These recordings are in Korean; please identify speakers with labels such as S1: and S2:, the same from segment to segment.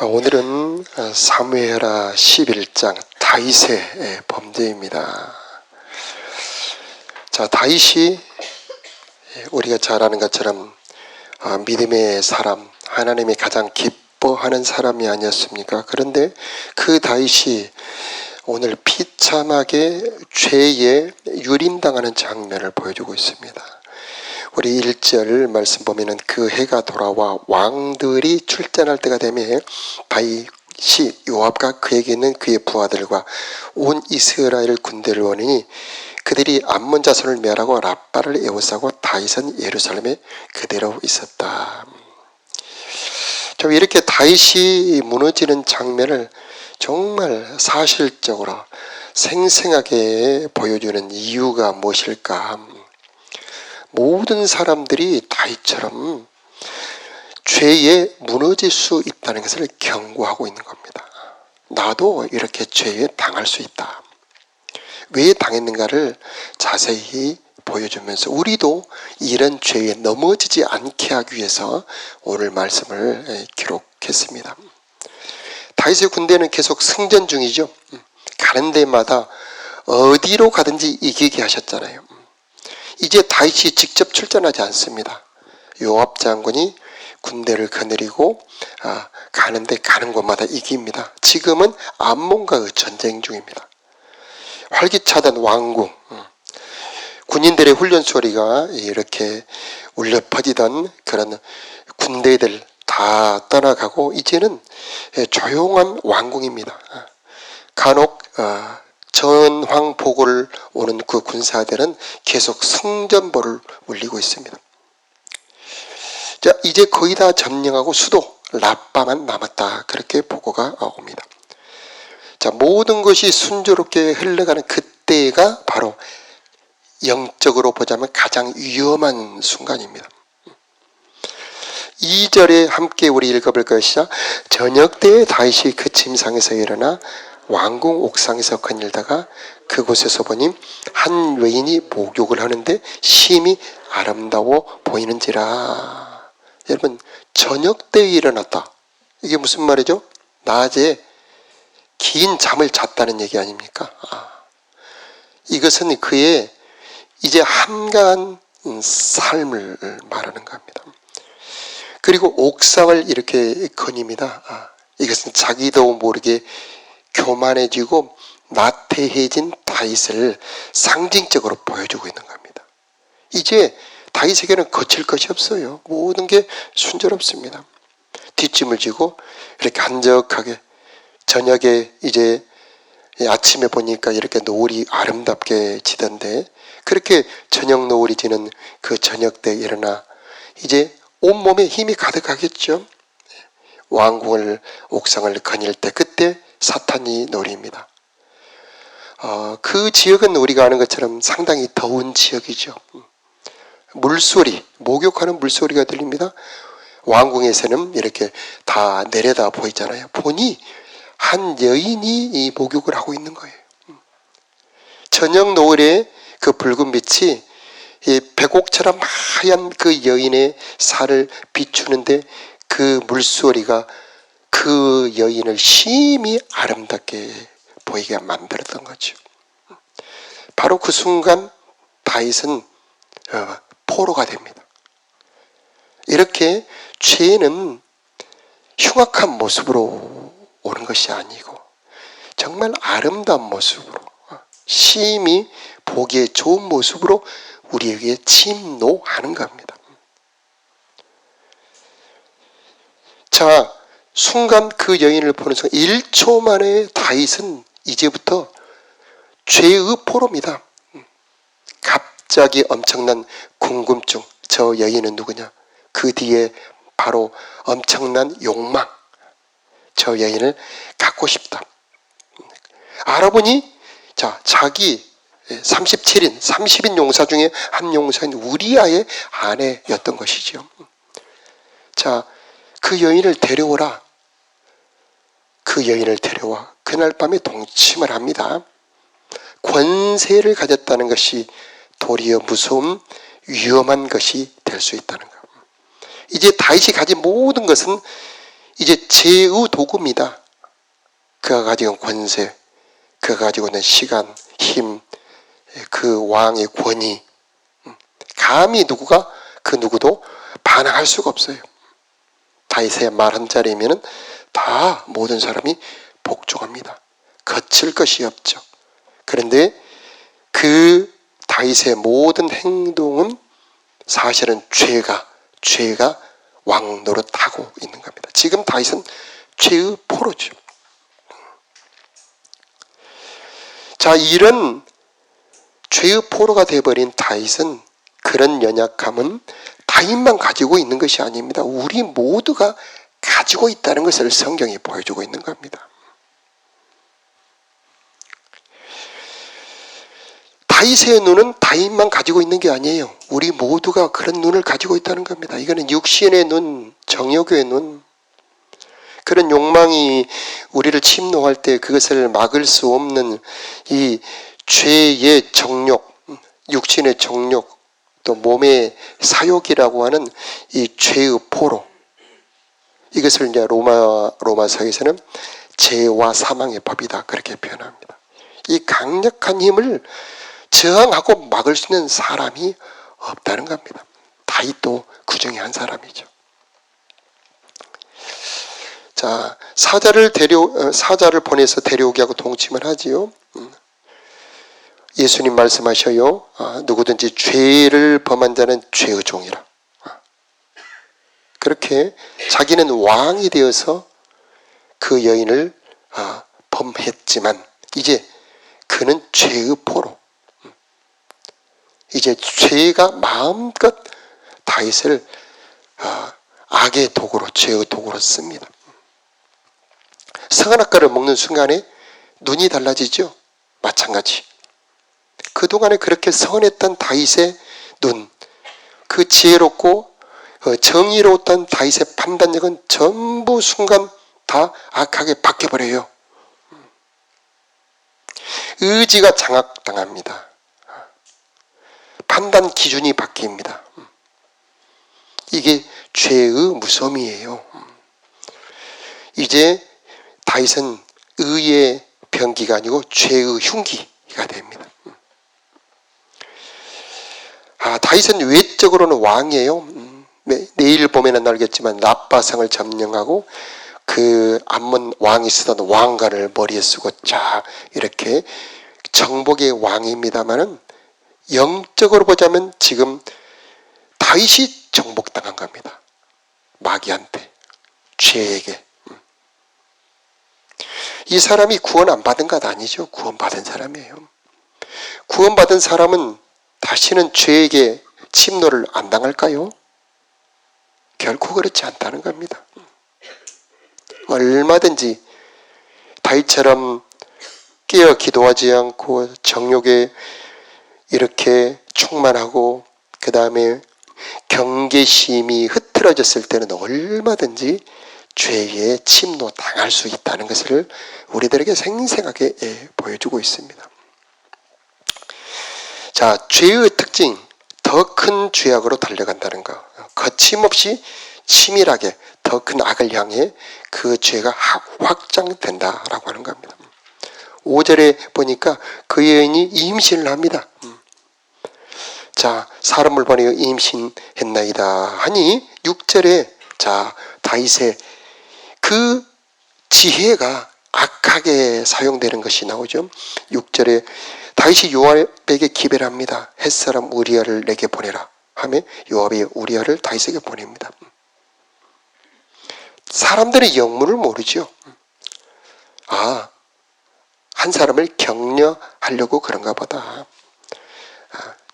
S1: 오늘은 사무엘하 11장 다윗의 범죄입니다. 자, 다윗이 우리가 잘 아는 것처럼 믿음의 사람, 하나님이 가장 기뻐하는 사람이 아니었습니까? 그런데 그 다윗이 오늘 비참하게 죄에 유린당하는 장면을 보여주고 있습니다. 우리 1절 말씀 보면은 그 해가 돌아와 왕들이 출전할 때가 되면 다윗이 요압과 그에게 있는 그의 부하들과 온 이스라엘 군대를 오니 그들이 암몬 자손을 멸하고 랍바를 에워싸고 다윗은 예루살렘에 그대로 있었다. 좀 이렇게 다윗이 무너지는 장면을 정말 사실적으로 생생하게 보여주는 이유가 무엇일까? 모든 사람들이 다윗처럼 죄에 무너질 수 있다는 것을 경고하고 있는 겁니다. 나도 이렇게 죄에 당할 수 있다. 왜 당했는가를 자세히 보여주면서 우리도 이런 죄에 넘어지지 않게 하기 위해서 오늘 말씀을 기록했습니다. 다윗의 군대는 계속 승전 중이죠. 가는 데마다 어디로 가든지 이기게 하셨잖아요. 이제 다윗이 직접 출전하지 않습니다. 요압 장군이 군대를 거느리고 가는데 가는 곳마다 이깁니다. 지금은 암몬과의 전쟁 중입니다. 활기차던 왕궁, 군인들의 훈련 소리가 이렇게 울려 퍼지던 그런 군대들 다 떠나가고 이제는 조용한 왕궁입니다. 간혹 전황 보고를 오는 그 군사들은 계속 승전보를 울리고 있습니다. 자, 이제 거의 다 점령하고 수도 랍바만 남았다. 그렇게 보고가 옵니다. 자, 모든 것이 순조롭게 흘러가는 그때가 바로 영적으로 보자면 가장 위험한 순간입니다. 2절에 함께 우리 읽어볼 것이자 저녁 때에 다윗이 그 침상에서 일어나 왕궁 옥상에서 거닐다가 그곳에서 보니 한 여인이 목욕을 하는데 심히 아름다워 보이는지라. 여러분, 저녁 때에 일어났다. 이게 무슨 말이죠? 낮에 긴 잠을 잤다는 얘기 아닙니까? 이것은 그의 이제 한가한 삶을 말하는 겁니다. 그리고 옥상을 이렇게 거닙니다. 이것은 자기도 모르게 교만해지고 나태해진 다윗을 상징적으로 보여주고 있는 겁니다. 이제 다윗에게는 거칠 것이 없어요. 모든 게 순조롭습니다. 뒷짐을 지고 이렇게 한적하게 저녁에 이제 아침에 보니까 이렇게 노을이 아름답게 지던데 그렇게 저녁 노을이 지는 그 저녁 때 일어나 이제 온몸에 힘이 가득하겠죠. 왕궁을 옥상을 거닐 때 그때 사탄이 노립니다. 그 지역은 우리가 아는 것처럼 상당히 더운 지역이죠. 물소리, 목욕하는 물소리가 들립니다. 왕궁에서는 이렇게 다 내려다 보이잖아요. 보니 한 여인이 이 목욕을 하고 있는 거예요. 저녁 노을에 그 붉은 빛이 이 백옥처럼 하얀 그 여인의 살을 비추는데 그 물소리가 그 여인을 심히 아름답게 보이게 만들었던 거죠. 바로 그 순간 다윗은 포로가 됩니다. 이렇게 죄는 흉악한 모습으로 오는 것이 아니고 정말 아름다운 모습으로 심히 보기에 좋은 모습으로 우리에게 침노하는 겁니다. 자, 순간 그 여인을 보는 순간 1초 만에 다윗은 이제부터 죄의 포로입니다. 갑자기 엄청난 궁금증, 저 여인은 누구냐? 그 뒤에 바로 엄청난 욕망, 저 여인을 갖고 싶다. 알아보니 자, 자기 37인, 30인 용사 중에 한 용사인 우리아의 아내였던 것이죠. 자, 그 여인을 데려오라. 그 여인을 데려와 그날 밤에 동침을 합니다. 권세를 가졌다는 것이 도리어 무서운 위험한 것이 될 수 있다는 것. 이제 다윗이 가진 모든 것은 이제 제의 도구입니다. 그가 가지고 있는 권세, 그가 가지고 있는 시간, 힘, 그 왕의 권위, 감히 그 누구도 반항할 수가 없어요. 다윗의 말 한 자리면은 다 모든 사람이 복종합니다. 거칠 것이 없죠. 그런데 그 다윗의 모든 행동은 사실은 죄가 왕 노릇하고 있는 겁니다. 지금 다윗은 죄의 포로죠. 자, 이런 죄의 포로가 되어버린 다윗은, 그런 연약함은 다윗만 가지고 있는 것이 아닙니다. 우리 모두가 가지고 있다는 것을 성경이 보여주고 있는 겁니다. 다윗의 눈은 다윗만 가지고 있는 게 아니에요. 우리 모두가 그런 눈을 가지고 있다는 겁니다. 이거는 육신의 눈, 정욕의 눈, 그런 욕망이 우리를 침노할 때 그것을 막을 수 없는 이 죄의 정욕, 육신의 정욕, 또 몸의 사욕이라고 하는 이 죄의 포로, 이것을 이제 로마서에서는 죄와 사망의 법이다, 그렇게 표현합니다. 이 강력한 힘을 저항하고 막을 수 있는 사람이 없다는 겁니다. 다윗도 그 중에 한 사람이죠. 자, 사자를 보내서 데려오게 하고 동침을 하지요. 예수님 말씀하셔요. 누구든지 죄를 범한 자는 죄의 종이라. 그렇게 자기는 왕이 되어서 그 여인을 범했지만 이제 그는 죄의 포로, 이제 죄가 마음껏 다윗을 악의 도구로, 죄의 도구로 씁니다. 선악과를 먹는 순간에 눈이 달라지죠. 마찬가지. 그동안에 그렇게 선했던 다윗의 눈, 그 지혜롭고 정의로웠던 다윗의 판단력은 전부 순간 다 악하게 바뀌어버려요. 의지가 장악당합니다. 판단 기준이 바뀝니다. 이게 죄의 무서움이에요. 이제 다윗은 의의 병기가 아니고 죄의 흉기가 됩니다. 다윗은 외적으로는 왕이에요. 내일 보면 알겠지만 라빠성을 점령하고 그 암몬 왕이 쓰던 왕관을 머리에 쓰고 자 이렇게 정복의 왕입니다만은, 영적으로 보자면 지금 다윗이 정복당한 겁니다. 마귀한테, 죄에게. 이 사람이 구원 안 받은 것 아니죠. 구원받은 사람이에요. 구원받은 사람은 다시는 죄에게 침노를 안 당할까요? 결코 그렇지 않다는 겁니다. 얼마든지 다윗처럼 깨어 기도하지 않고 정욕에 이렇게 충만하고 그 다음에 경계심이 흐트러졌을 때는 얼마든지 죄에 침노 당할 수 있다는 것을 우리들에게 생생하게 보여주고 있습니다. 자, 죄의 특징, 더 큰 죄악으로 달려간다는 거. 거침없이 치밀하게 더 큰 악을 향해 그 죄가 확장된다라고 하는 겁니다. 5절에 보니까 그 여인이 임신을 합니다. 자, 사람을 보내어 임신했나이다 하니 6절에 자, 다윗의 그 지혜가 악하게 사용되는 것이 나오죠. 6절에 다윗이 요압에게 기별을 합니다. 햇사람 우리아를 내게 보내라 하며 요압이 우리아를 다윗에게 보냅니다. 사람들의 영문을 모르죠. 한 사람을 격려하려고 그런가 보다.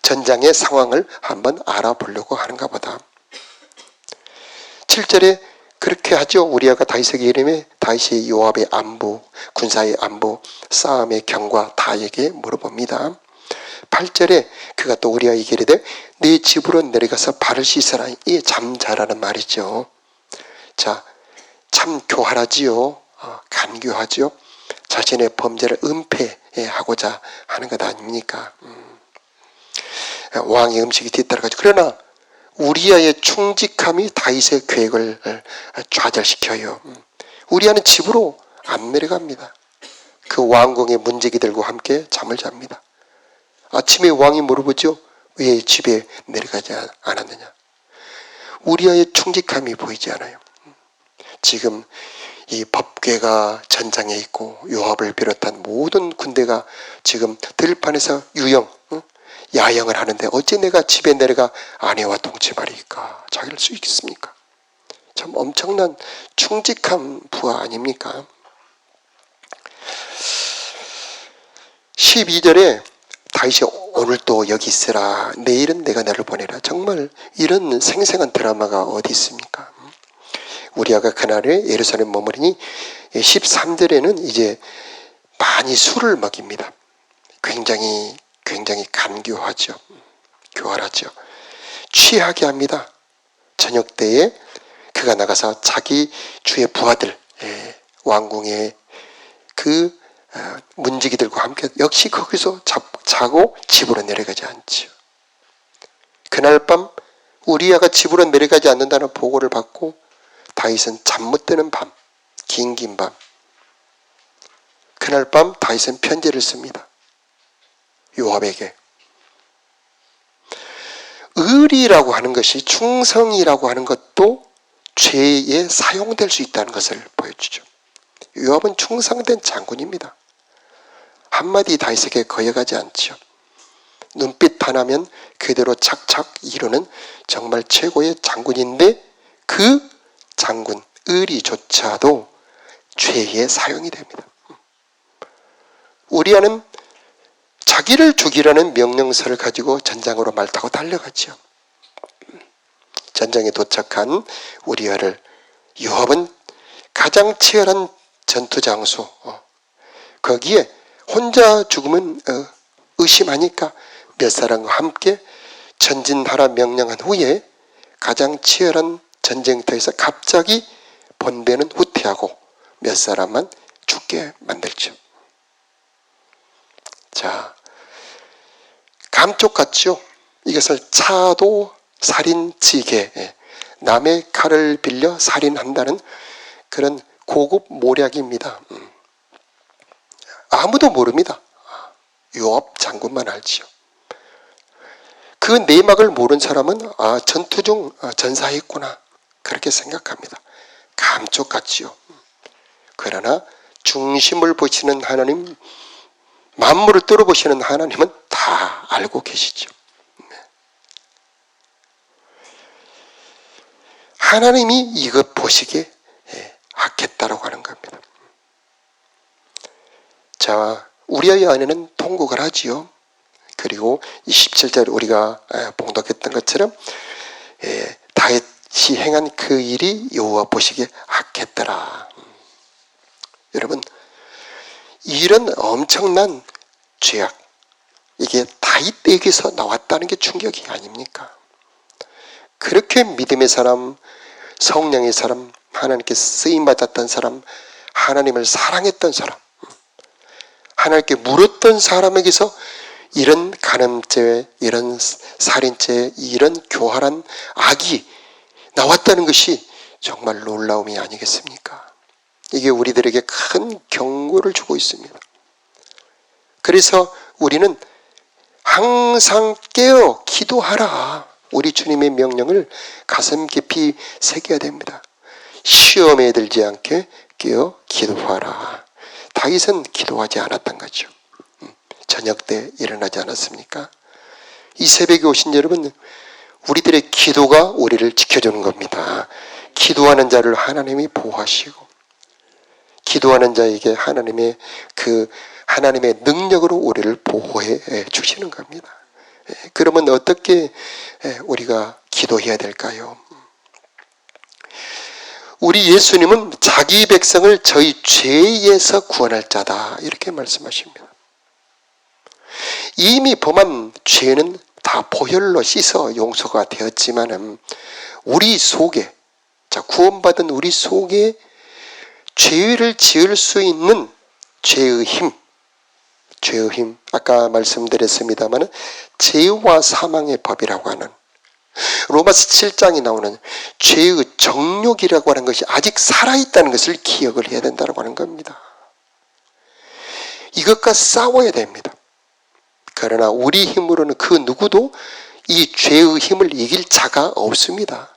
S1: 전장의 상황을 한번 알아보려고 하는가 보다. 7절에 그렇게 하죠. 우리아가 다윗에게 이르매 다윗이 요압의 안부, 군사의 안부, 싸움의 경과 다에게 물어봅니다. 8절에 그가 또 우리아에게 이르되 네 집으로 내려가서 발을 씻으라. 이게 잠자라는 말이죠. 자, 참 교활하지요. 간교하죠. 자신의 범죄를 은폐하고자 하는 것 아닙니까? 왕의 음식이 뒤따라가죠. 그러나 우리아의 충직함이 다윗의 계획을 좌절시켜요. 우리아는 집으로 안 내려갑니다. 그 왕궁의 문제기들과 함께 잠을 잡니다. 아침에 왕이 물어보죠. 왜 집에 내려가지 않았느냐. 우리아의 충직함이 보이지 않아요. 지금 이 법궤가 전장에 있고 요압을 비롯한 모든 군대가 지금 들판에서 야영을 하는데 어째 내가 집에 내려가 아내와 동침하리까 자기를 수 있겠습니까? 참 엄청난 충직한 부하 아닙니까? 12절에 다윗이 오늘 또 여기 있으라 내일은 내가 너를 보내라. 정말 이런 생생한 드라마가 어디 있습니까? 우리아가 그날에 예루살렘 머무르니 13절에는 이제 많이 술을 먹입니다. 굉장히 간교하죠. 교활하죠. 취하게 합니다. 저녁 때에 그가 나가서 자기 주의 부하들 왕궁의 그 문지기들과 함께 역시 거기서 자고 집으로 내려가지 않지요. 그날 밤 우리아가 집으로 내려가지 않는다는 보고를 받고 다윗은 잠 못 드는 밤, 긴 밤. 그날 밤 다윗은 편지를 씁니다. 요압에게. 의리라고 하는 것이 충성이라고 하는 것도 죄에 사용될 수 있다는 것을 보여주죠. 요압은 충성된 장군입니다. 한마디 다윗에게 거역하지 않죠. 눈빛 하나면 그대로 착착 이루는 정말 최고의 장군인데 그 장군 의리조차도 죄에 사용이 됩니다. 우리아는 자기를 죽이라는 명령서를 가지고 전장으로 말 타고 달려갔죠. 전장에 도착한 우리아를 요압은 가장 치열한 전투 장소 거기에 혼자 죽으면 의심하니까 몇 사람과 함께 전진하라 명령한 후에 가장 치열한 전쟁터에서 갑자기 번뇌는 후퇴하고 몇 사람만 죽게 만들죠. 자, 감쪽같죠. 이것을 차도 살인지게 남의 칼을 빌려 살인한다는 그런 고급 모략입니다. 아무도 모릅니다. 요압 장군만 알지요. 그 내막을 모르는 사람은 전투 중 전사했구나 그렇게 생각합니다. 감쪽같지요. 그러나 중심을 보시는 하나님, 만물을 뚫어보시는 하나님은 다 알고 계시죠. 하나님이 이것 보시기에 하겠다라고 하는 겁니다. 자, 우리의 아내는 통곡을 하지요. 그리고 27절 우리가 봉독했던 것처럼 다윗이 행한 그 일이 여호와 보시기에 악했더라. 여러분, 이런 엄청난 죄악, 이게 다윗에게서 나왔다는 게 충격이 아닙니까? 그렇게 믿음의 사람, 성령의 사람, 하나님께 쓰임받았던 사람, 하나님을 사랑했던 사람, 하나님께 물었던 사람에게서 이런 간음죄, 이런 살인죄, 이런 교활한 악이 나왔다는 것이 정말 놀라움이 아니겠습니까? 이게 우리들에게 큰 경고를 주고 있습니다. 그래서 우리는 항상 깨어 기도하라. 우리 주님의 명령을 가슴 깊이 새겨야 됩니다. 시험에 들지 않게 깨어 기도하라. 다윗은 기도하지 않았던 거죠. 저녁 때 일어나지 않았습니까? 이 새벽에 오신 여러분, 우리들의 기도가 우리를 지켜주는 겁니다. 기도하는 자를 하나님이 보호하시고 기도하는 자에게 하나님의 능력으로 우리를 보호해 주시는 겁니다. 그러면 어떻게 우리가 기도해야 될까요? 우리 예수님은 자기 백성을 저희 죄에서 구원할 자다 이렇게 말씀하십니다. 이미 범한 죄는 다 보혈로 씻어 용서가 되었지만은 우리 속에, 구원받은 우리 속에 죄를 지을 수 있는 죄의 힘, 아까 말씀드렸습니다만 죄와 사망의 법이라고 하는 로마서 7장에 나오는 죄의 정욕이라고 하는 것이 아직 살아있다는 것을 기억을 해야 된다고 하는 겁니다. 이것과 싸워야 됩니다. 그러나 우리 힘으로는 그 누구도 이 죄의 힘을 이길 자가 없습니다.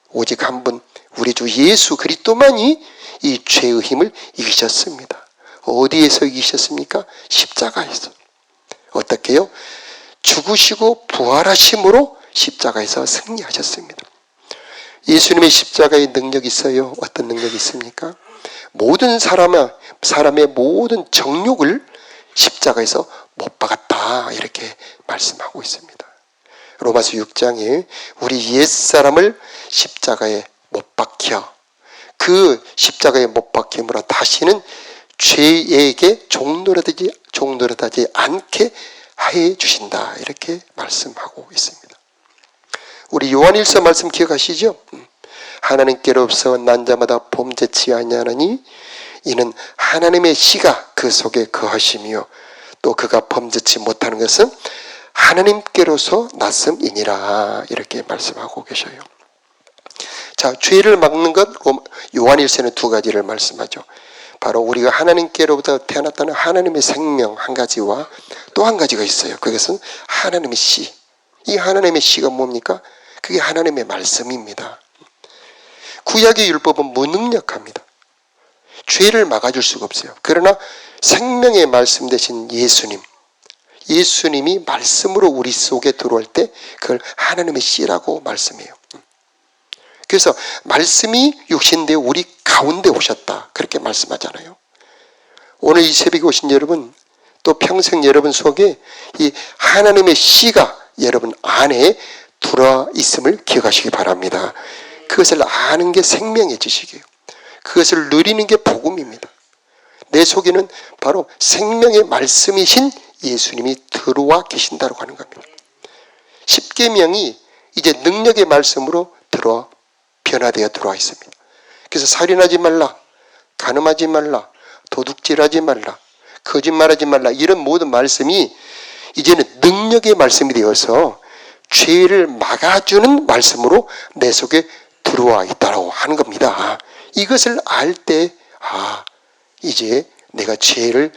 S1: 오직 한 분, 우리 주 예수 그리스도만이 이 죄의 힘을 이기셨습니다. 어디에서 이기셨습니까? 십자가에서. 어떻게요? 죽으시고 부활하심으로 십자가에서 승리하셨습니다. 예수님의 십자가의 능력이 있어요. 어떤 능력이 있습니까? 모든 사람의 모든 정욕을 십자가에서 못 박았다, 이렇게 말씀하고 있습니다. 로마서 6장에 우리 옛사람을 십자가에 못 박혀, 그 십자가에 못 박힘으로 다시는 죄에게 종노릇하지 않게 해 주신다, 이렇게 말씀하고 있습니다. 우리 요한일서 말씀 기억하시죠? 하나님께로서 난 자마다 범죄치 아니하느니 이는 하나님의 씨가 그 속에 거하시며 또 그가 범죄치 못하는 것은 하나님께로서 났음이니라, 이렇게 말씀하고 계셔요. 자, 죄를 막는 것, 요한일서는 두 가지를 말씀하죠. 바로 우리가 하나님께로부터 태어났다는 하나님의 생명 한 가지와 또 한 가지가 있어요. 그것은 하나님의 씨. 이 하나님의 씨가 뭡니까? 그게 하나님의 말씀입니다. 구약의 율법은 무능력합니다. 죄를 막아줄 수가 없어요. 그러나 생명의 말씀 되신 예수님이 말씀으로 우리 속에 들어올 때 그걸 하나님의 씨라고 말씀해요. 그래서 말씀이 육신되어 우리 가운데 오셨다, 그렇게 말씀하잖아요. 오늘 이 새벽에 오신 여러분, 또 평생 여러분 속에 이 하나님의 씨가 여러분 안에 들어와 있음을 기억하시기 바랍니다. 그것을 아는 게 생명의 지식이에요. 그것을 누리는 게 복음입니다. 내 속에는 바로 생명의 말씀이신 예수님이 들어와 계신다고 하는 겁니다. 십계명이 이제 능력의 말씀으로 변화되어 들어와 있습니다. 그래서 살인하지 말라, 간음하지 말라, 도둑질하지 말라, 거짓말하지 말라, 이런 모든 말씀이 이제는 능력의 말씀이 되어서 죄를 막아주는 말씀으로 내 속에 들어와 있다고 하는 겁니다. 이것을 알 때, 이제 내가 죄를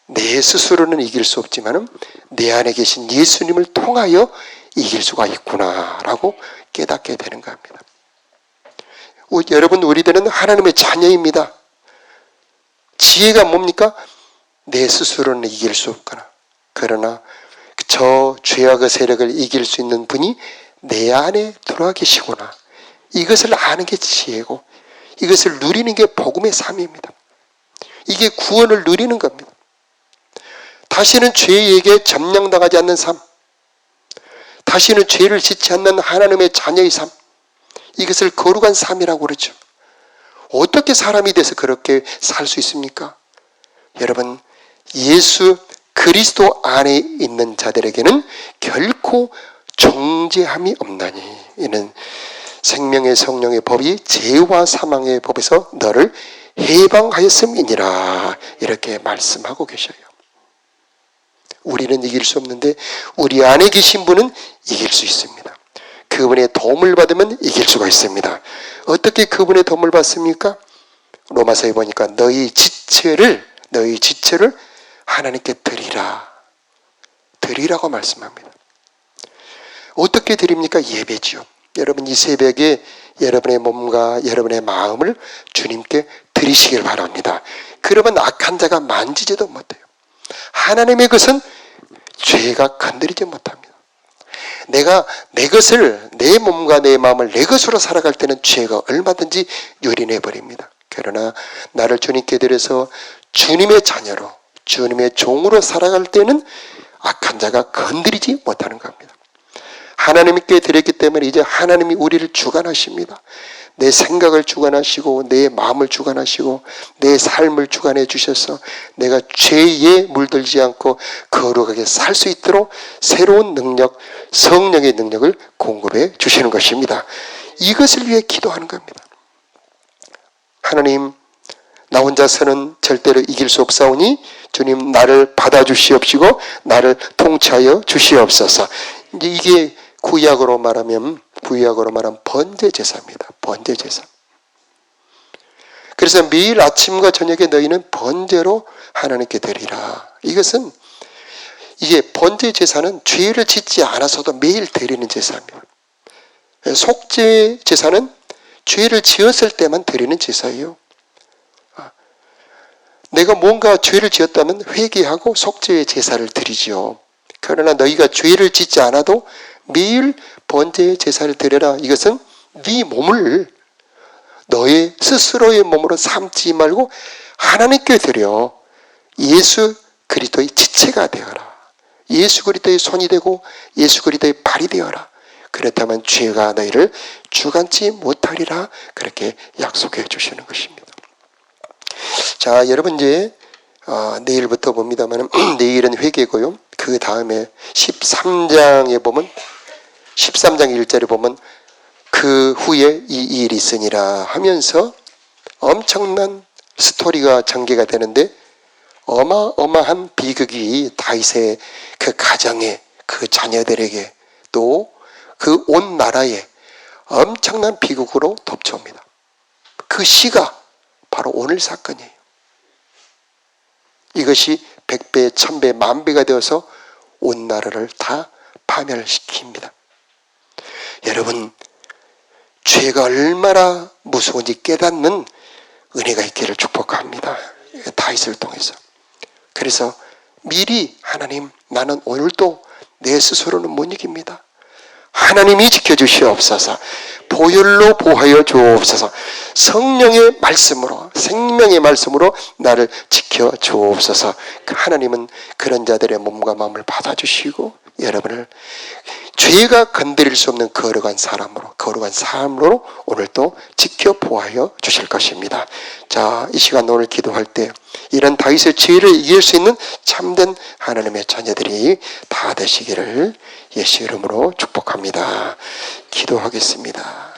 S1: 내 스스로는 이길 수 없지만 내 안에 계신 예수님을 통하여 이길 수가 있구나라고 깨닫게 되는 겁니다. 여러분, 우리들은 하나님의 자녀입니다. 지혜가 뭡니까? 내 스스로는 이길 수 없거나, 그러나 저 죄악의 세력을 이길 수 있는 분이 내 안에 들어와 계시구나, 이것을 아는 게 지혜고, 이것을 누리는 게 복음의 삶입니다. 이게 구원을 누리는 겁니다. 다시는 죄에게 점령당하지 않는 삶, 다시는 죄를 짓지 않는 하나님의 자녀의 삶, 이것을 거룩한 삶이라고 그러죠. 어떻게 사람이 돼서 그렇게 살 수 있습니까? 여러분, 예수 그리스도 안에 있는 자들에게는 결코 정죄함이 없나니 이는 생명의 성령의 법이 죄와 사망의 법에서 너를 해방하였음이니라, 이렇게 말씀하고 계셔요. 우리는 이길 수 없는데 우리 안에 계신 분은 이길 수 있습니다. 그분의 도움을 받으면 이길 수가 있습니다. 어떻게 그분의 도움을 받습니까? 로마서에 보니까 너희 지체를 하나님께 드리라고 말씀합니다. 어떻게 드립니까? 예배지요. 여러분, 이 새벽에 여러분의 몸과 여러분의 마음을 주님께 드리시길 바랍니다. 그러면 악한 자가 만지지도 못해요. 하나님의 것은 죄가 건드리지 못합니다. 내가 내 것을, 내 몸과 내 마음을 내 것으로 살아갈 때는 죄가 얼마든지 유린해 버립니다. 그러나 나를 주님께 드려서 주님의 자녀로, 주님의 종으로 살아갈 때는 악한 자가 건드리지 못하는 겁니다. 하나님께 드렸기 때문에 이제 하나님이 우리를 주관하십니다. 내 생각을 주관하시고 내 마음을 주관하시고 내 삶을 주관해 주셔서 내가 죄에 물들지 않고 거룩하게 살 수 있도록 새로운 능력, 성령의 능력을 공급해 주시는 것입니다. 이것을 위해 기도하는 겁니다. 하나님, 나 혼자서는 절대로 이길 수 없사오니 주님 나를 받아주시옵시고 나를 통치하여 주시옵소서. 이제 이게 구약으로 말하면 번제 제사입니다. 번제 제사. 그래서 매일 아침과 저녁에 너희는 번제로 하나님께 드리라. 이게 번제 제사는 죄를 짓지 않아서도 매일 드리는 제사입니다. 속죄 제사는 죄를 지었을 때만 드리는 제사예요. 내가 뭔가 죄를 지었다면 회개하고 속죄의 제사를 드리죠. 그러나 너희가 죄를 짓지 않아도 매일 번제의 제사를 드려라. 이것은 네 몸을 너의 스스로의 몸으로 삼지 말고 하나님께 드려. 예수 그리스도의 지체가 되어라. 예수 그리스도의 손이 되고 예수 그리스도의 발이 되어라. 그렇다면 죄가 너희를 주관치 못하리라. 그렇게 약속해 주시는 것입니다. 자, 여러분 이제 내일부터 봅니다만 내일은 회개고요. 그 다음에 13장에 보면 13장 1절에 보면 그 후에 이 일이 있으니라 하면서 엄청난 스토리가 전개가 되는데 어마어마한 비극이 다윗의 그 가정에 그 자녀들에게 또 그 온 나라에 엄청난 비극으로 덮쳐옵니다. 그 시가 바로 오늘 사건이에요. 이것이 100배, 1000배, 10,000배가 되어서 온 나라를 다 파멸시킵니다. 여러분, 죄가 얼마나 무서운지 깨닫는 은혜가 있기를 축복합니다. 다윗을 통해서. 그래서 미리 하나님, 나는 오늘도 내 스스로는 못 이깁니다. 하나님이 지켜주시옵소서. 보혈로 보하여 주옵소서. 성령의 말씀으로, 생명의 말씀으로 나를 지켜주옵소서. 하나님은 그런 자들의 몸과 마음을 받아주시고 여러분을 죄가 건드릴 수 없는 거룩한 삶으로 오늘도 지켜보아여 주실 것입니다. 자, 이 시간 오늘 기도할 때 이런 다윗의 죄를 이길 수 있는 참된 하나님의 자녀들이 다 되시기를 예수 이름으로 축복합니다. 기도하겠습니다.